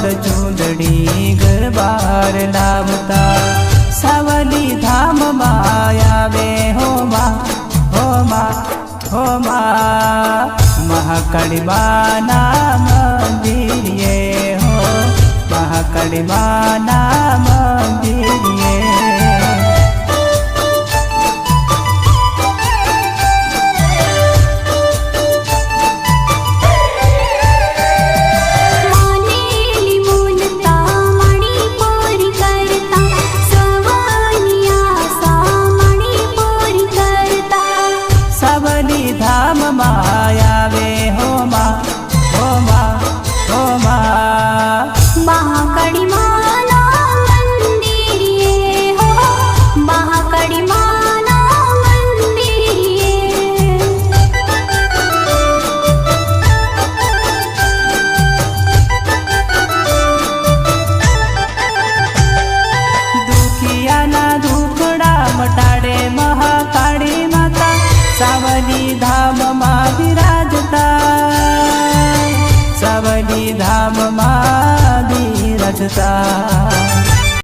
कापड़ चूंदड़ी गरबार लावता सावली धाम मायावे हो मा हो मा हो मा महाकाली माना मंदिर ये हो महाकाली माना मंदिर ये धाम मायावे हो मा हो मा हो मा महाकाली माना मंदिर ये हो महाकाली माना मंदिर ये दुखिया ना दुखड़ा मटाड़े महाकाली माता सावली धाम मा विराजता सावली धाम मा विराजता।